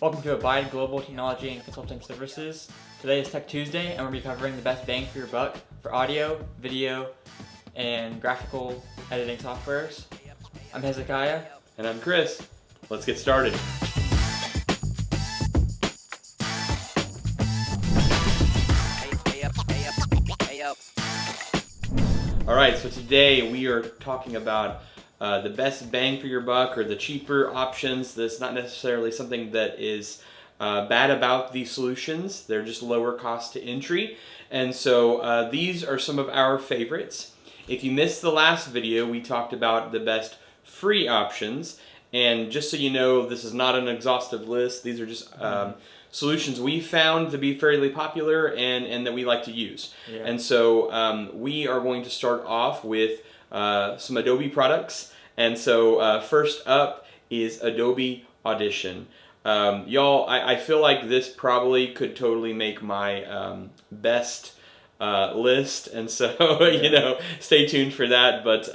Welcome to Abide Global Technology and Consulting Services. Today is Tech Tuesday, and we'll be covering the best bang for your buck for audio, video, and graphical editing softwares. I'm Hezekiah. And I'm Chris. Let's get started. Alright, so today we are talking about the best bang for your buck, or the cheaper options. That's not necessarily something that is bad about these solutions. They're just lower cost to entry. And so these are some of our favorites. If you missed the last video, we talked about the best free options. And just so you know, this is not an exhaustive list. These are just solutions we found to be fairly popular and that we like to use. Yeah. And so we are going to start off with some Adobe products. And so first up is Adobe Audition. Y'all, I feel like this probably could totally make my best list, and so you know, stay tuned for that. But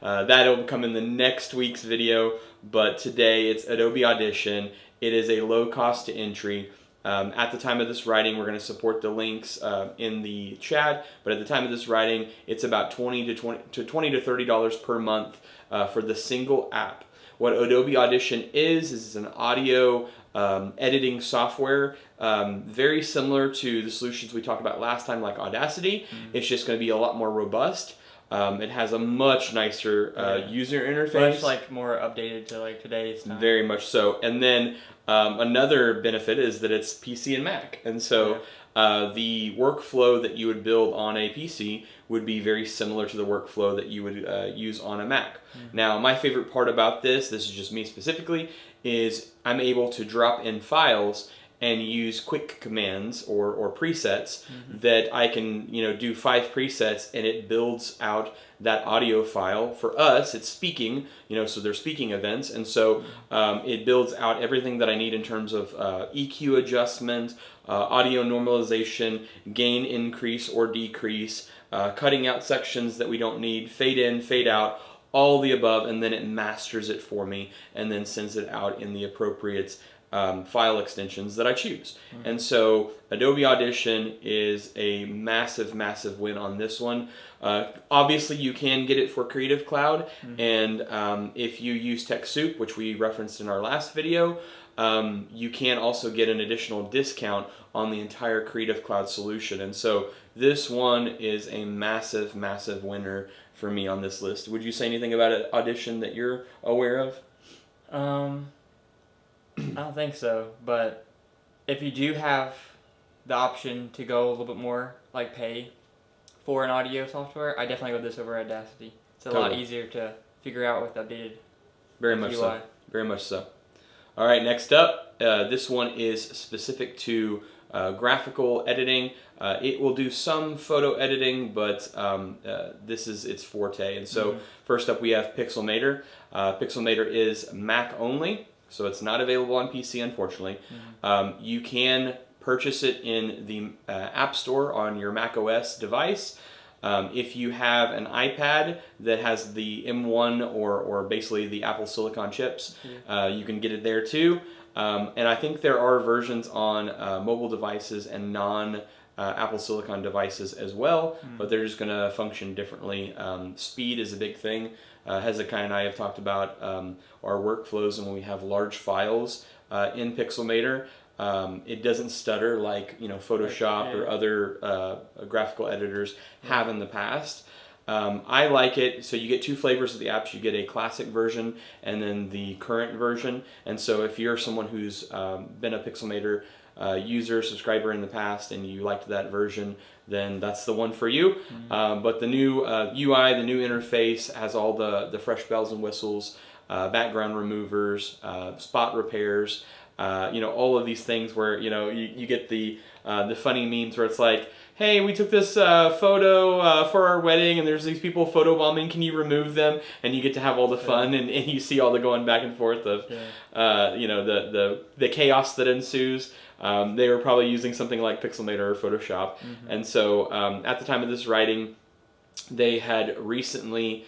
that'll come in the next week's video. But today it's Adobe Audition. It is a low cost to entry. At the time of this writing, we're going to support the links in the chat, but at the time of this writing, it's about $20 to $30 per month for the single app. What Adobe Audition is an audio editing software, very similar to the solutions we talked about last time, like Audacity. It's just going to be a lot more robust. It has a much nicer user interface. Much like more updated to like today's time. Very much so. And then another benefit is that it's PC and Mac. And so the workflow that you would build on a PC would be very similar to the workflow that you would use on a Mac. Now, my favorite part about this is just me specifically, is I'm able to drop in files and use quick commands or presets that I can, do 5 presets, and it builds out that audio file. For us, it's speaking, so they're speaking events, and so it builds out everything that I need in terms of EQ adjustment, audio normalization, gain increase or decrease, cutting out sections that we don't need, fade in, fade out, all the above, and then it masters it for me and then sends it out in the appropriate file extensions that I choose. And so Adobe Audition is a massive, massive win on this one. Obviously, you can get it for Creative Cloud, and if you use TechSoup, which we referenced in our last video, you can also get an additional discount on the entire Creative Cloud solution. And so this one is a massive, massive winner for me on this list. Would you say anything about Audition that you're aware of? I don't think so, but if you do have the option to go a little bit more, like pay for an audio software, I definitely go this over Audacity. It's a lot easier to figure out with updated Very much so. Very much so. All right, next up, this one is specific to graphical editing. It will do some photo editing, but this is its forte. And so first up, we have Pixelmator. Pixelmator is Mac only, so it's not available on PC, unfortunately. You can purchase it in the App Store on your Mac OS device. If you have an iPad that has the M1 or basically the Apple Silicon chips, you can get it there too. And I think there are versions on mobile devices and non-Apple Silicon devices as well, but they're just going to function differently. Speed is a big thing. Hezekiah and I have talked about our workflows, and when we have large files in Pixelmator, it doesn't stutter like Photoshop or other graphical editors have in the past. I like it. So you get 2 flavors of the apps. You get a classic version and then the current version. And so if you're someone who's been a Pixelmator user, subscriber in the past, and you liked that version, then that's the one for you. But the new UI, the new interface has all the fresh bells and whistles, background removers, spot repairs, all of these things where you get the funny memes where it's like, hey, we took this photo for our wedding, and there's these people photobombing, can you remove them? And you get to have all the fun, and you see all the going back and forth of the chaos that ensues. They were probably using something like Pixelmator or Photoshop. And so at the time of this writing, they had recently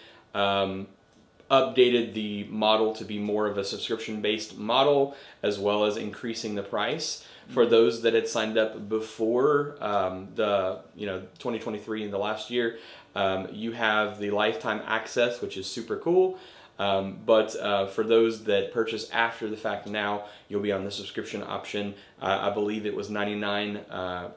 updated the model to be more of a subscription-based model, as well as increasing the price. For those that had signed up before the 2023 and the last year, you have the lifetime access, which is super cool. But for those that purchase after the fact now, you'll be on the subscription option. I believe it was $99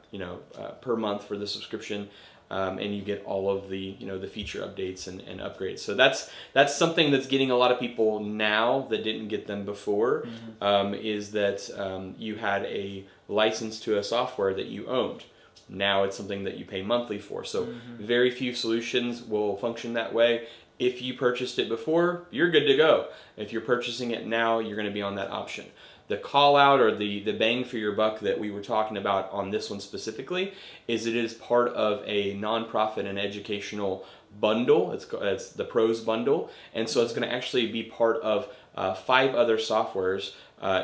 per month for the subscription. And you get all of the the feature updates and upgrades. So that's something that's getting a lot of people now that didn't get them before. Is that you had a license to a software that you owned. Now it's something that you pay monthly for. So very few solutions will function that way. If you purchased it before, you're good to go. If you're purchasing it now, you're going to be on that option. The call out or the bang for your buck that we were talking about on this one specifically is it is part of a nonprofit and educational bundle. It's the pros bundle, and so it's going to actually be part of 5 other softwares,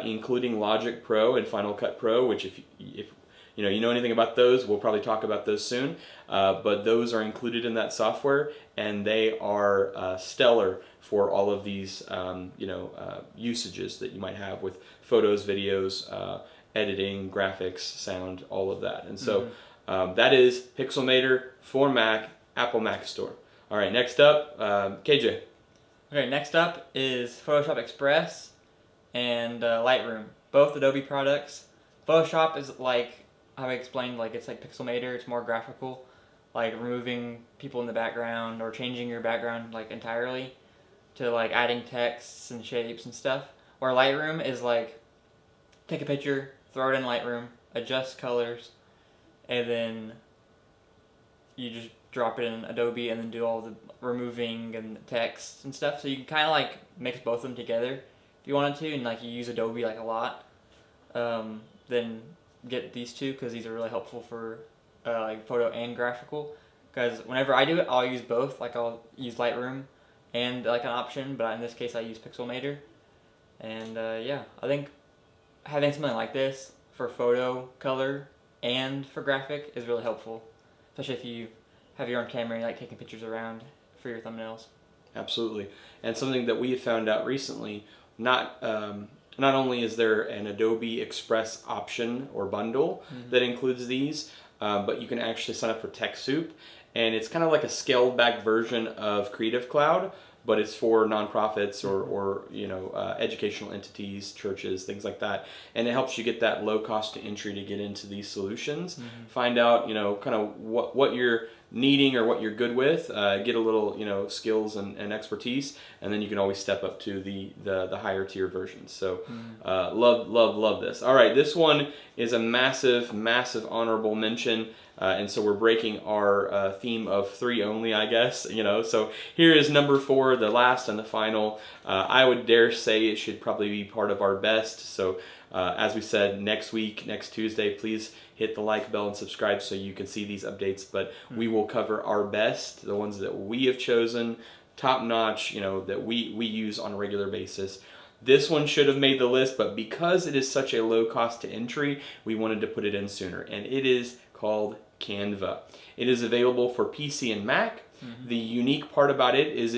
including Logic Pro and Final Cut Pro, which if you know anything about those, we'll probably talk about those soon. But those are included in that software, and they are stellar for all of these usages that you might have with photos, videos, editing, graphics, sound, all of that. And so that is Pixelmator for Mac, Apple Mac Store. All right, next up, KJ. Okay, next up is Photoshop Express and Lightroom, both Adobe products. Photoshop is like how I explained, like it's like Pixelmator. It's more graphical, like removing people in the background or changing your background like entirely, to like adding texts and shapes and stuff. Where Lightroom is like take a picture, throw it in Lightroom, adjust colors, and then you just drop it in Adobe and then do all the removing and the text and stuff. So you can kind of like mix both of them together if you wanted to, and like you use Adobe like a lot. Then get these two because these are really helpful for like photo and graphical. Because whenever I do it, I'll use both. Like I'll use Lightroom and like an option, but in this case I use Pixelmator. And yeah, I think having something like this for photo, color, and for graphic is really helpful, especially if you have your own camera and you like taking pictures around for your thumbnails. Absolutely. And something that we have found out recently, not only is there an Adobe Express option or bundle that includes these, but you can actually sign up for TechSoup, and it's kind of like a scaled back version of Creative Cloud, but it's for nonprofits or educational entities, churches, things like that. And it helps you get that low cost to entry to get into these solutions. Find out, kind of what you're needing or what you're good with, get a little, skills and expertise, and then you can always step up to the higher tier versions. So love this. All right, this one is a massive honorable mention. And so we're breaking our theme of 3 only, I guess, So here is number 4, the last and the final. I would dare say it should probably be part of our best. So as we said, next Tuesday, please hit the like bell and subscribe so you can see these updates. But we will cover our best, the ones that we have chosen, top notch, that we use on a regular basis. This one should have made the list, but because it is such a low cost to entry, we wanted to put it in sooner. And it is called Canva. It is available for PC and Mac. The unique part about it is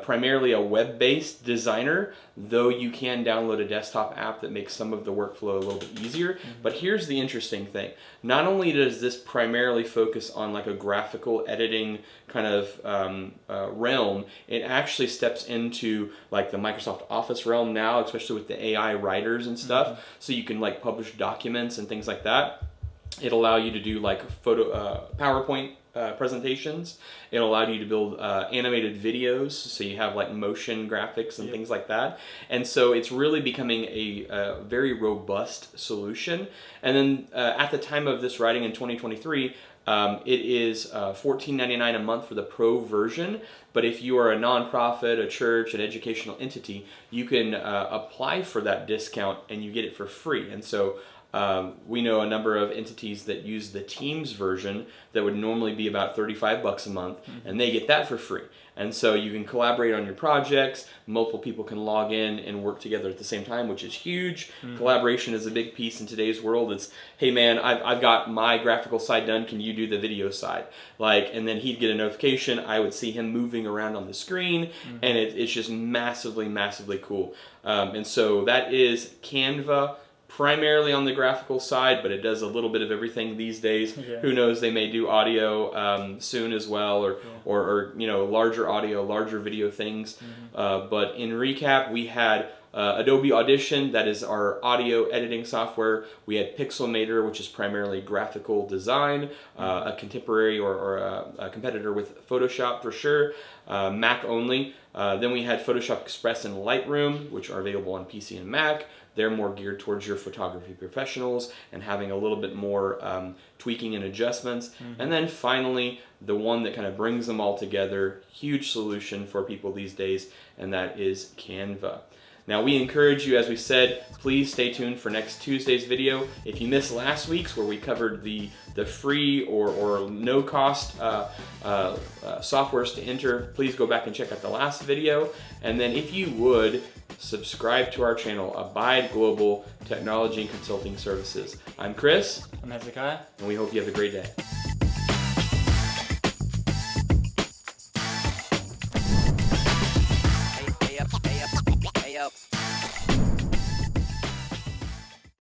primarily a web-based designer, though you can download a desktop app that makes some of the workflow a little bit easier. But here's the interesting thing. Not only does this primarily focus on like a graphical editing kind of realm, it actually steps into like the Microsoft Office realm now, especially with the AI writers and stuff. So you can like publish documents and things like that. It'll allow you to do like PowerPoint presentations. It'll allow you to build animated videos, so you have like motion graphics and things like that. And so it's really becoming a very robust solution. And then at the time of this writing in 2023, it is $14.99 a month for the Pro version. But if you are a nonprofit, a church, an educational entity, you can apply for that discount and you get it for free. And so We know a number of entities that use the Teams version that would normally be about $35 a month, and they get that for free. And so you can collaborate on your projects, multiple people can log in and work together at the same time, which is huge. Collaboration is a big piece in today's world. It's, hey man, I've got my graphical side done, can you do the video side? And then he'd get a notification, I would see him moving around on the screen, and it's just massively, massively cool. And so that is Canva, primarily on the graphical side, but it does a little bit of everything these days. Yeah. Who knows, they may do audio soon as well, or you know, larger audio, larger video things. But in recap, we had Adobe Audition, that is our audio editing software. We had Pixelmator, which is primarily graphical design, a contemporary or a competitor with Photoshop for sure, Mac only. Then we had Photoshop Express and Lightroom, which are available on PC and Mac. They're more geared towards your photography professionals and having a little bit more tweaking and adjustments. And then finally, the one that kind of brings them all together, huge solution for people these days, and that is Canva. Now we encourage you, as we said, please stay tuned for next Tuesday's video. If you missed last week's where we covered the free or no cost softwares to enter, please go back and check out the last video. And then if you would, subscribe to our channel, Abide Global Technology and Consulting Services. I'm Chris. I'm Hezekiah. And we hope you have a great day.